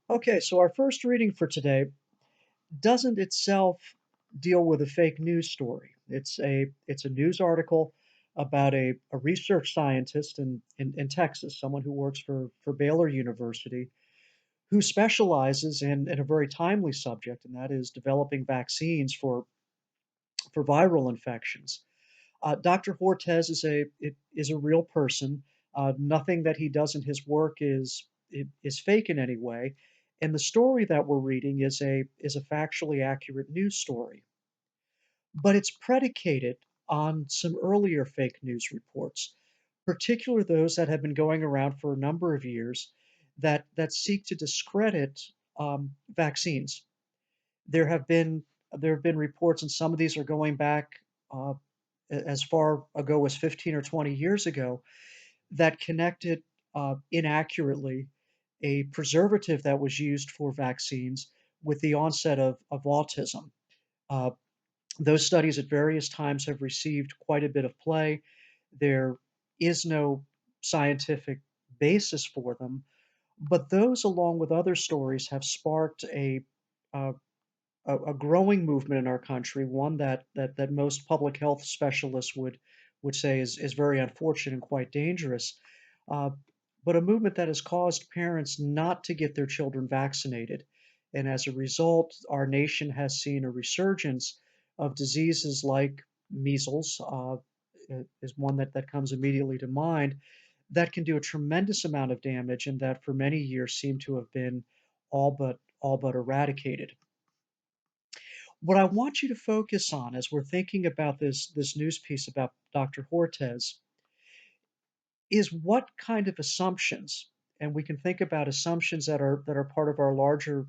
Okay, so our first reading for today doesn't itself deal with a fake news story. It's a news article about a research scientist in Texas, someone who works for Baylor University, who specializes in a very timely subject, and that is developing vaccines for viral infections. Dr. Hortez is a real person. Nothing that he does in his work is fake in any way, and the story that we're reading is a factually accurate news story. But it's predicated on some earlier fake news reports, particularly those that have been going around for a number of years that seek to discredit vaccines. There have been there have been reports, and some of these are going back uh, as far ago as 15 or 20 years ago, that connected inaccurately a preservative that was used for vaccines with the onset of autism. Uh, those studies at various times have received quite a bit of play. There is no scientific basis for them, but those, along with other stories, have sparked uh, a growing movement in our country, one that most public health specialists would say is very unfortunate and quite dangerous, uh, but a movement that has caused parents not to get their children vaccinated. And as a result, our nation has seen a resurgence of diseases like measles, is one that comes immediately to mind, that can do a tremendous amount of damage and that for many years seem to have been all but eradicated. What I want you to focus on as we're thinking about this news piece about Dr. Hortez is what kind of assumptions, and we can think about assumptions that are part of our larger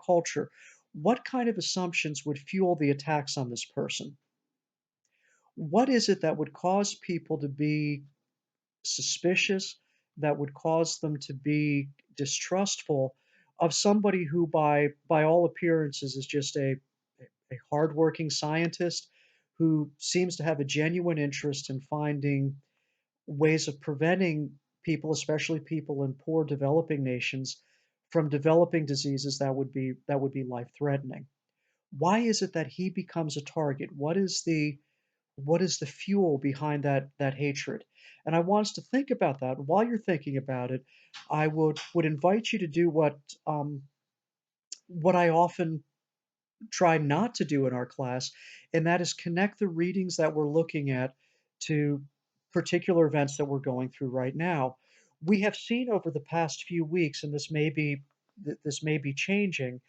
culture. What kind of assumptions would fuel the attacks on this person? What is it that would cause people to be suspicious, that would cause them to be distrustful of somebody who by all appearances is just a hardworking scientist who seems to have a genuine interest in finding ways of preventing people, especially people in poor developing nations, from developing diseases that would be life threatening. Why is it that he becomes a target? What is the fuel behind that hatred? And I want us to think about that. While you're thinking about it, I would invite you to do what I often try not to do in our class, and that is connect the readings that we're looking at to particular events that we're going through right now. We have seen over the past few weeks, and this may be changing,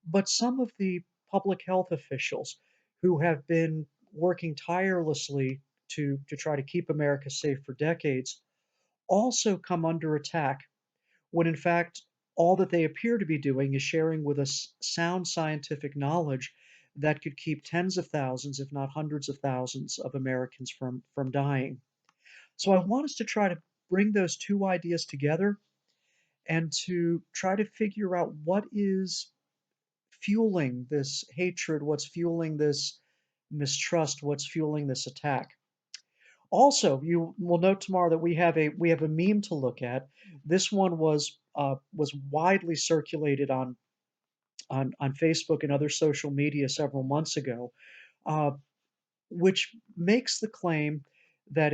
but some of the public health officials who have been working tirelessly to try to keep America safe for decades also come under attack when in fact all that they appear to be doing is sharing with us sound scientific knowledge that could keep tens of thousands, if not hundreds of thousands, of Americans from dying. So I want us to try to bring those two ideas together and to try to figure out what is fueling this hatred, what's fueling this mistrust, what's fueling this attack. Also, you will note tomorrow that we have a meme to look at. This one was widely circulated on Facebook and other social media several months ago, uh, which makes the claim that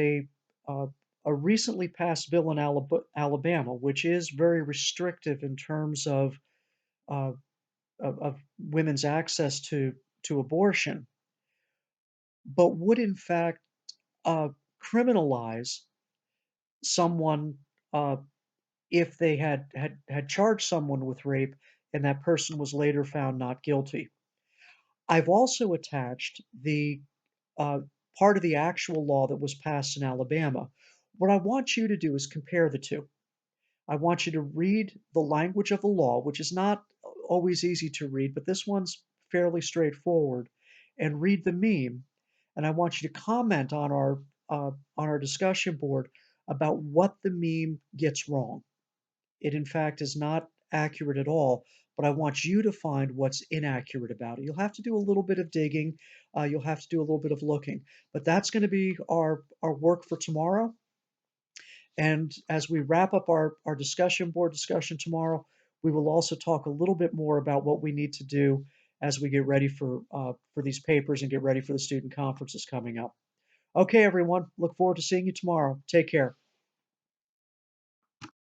uh, a recently passed bill in Alabama, which is very restrictive in terms uh, of women's access to abortion, but would in fact uh, criminalize someone if they had charged someone with rape and that person was later found not guilty. I've also attached the uh, part of the actual law that was passed in Alabama. What I want you to do is compare the two. I want you to read the language of the law, which is not always easy to read, but this one's fairly straightforward, and read the meme. And I want you to comment on our discussion board about what the meme gets wrong. It, in fact, is not accurate at all, but I want you to find what's inaccurate about it. You'll have to do a little bit of digging, you'll have to do a little bit of looking, but that's going to be our work for tomorrow. And as we wrap up our discussion board discussion tomorrow, We will also talk a little bit more about what we need to do as we get ready for these papers and get ready for the student conferences coming up. Okay, everyone, look forward to seeing you tomorrow. Take care.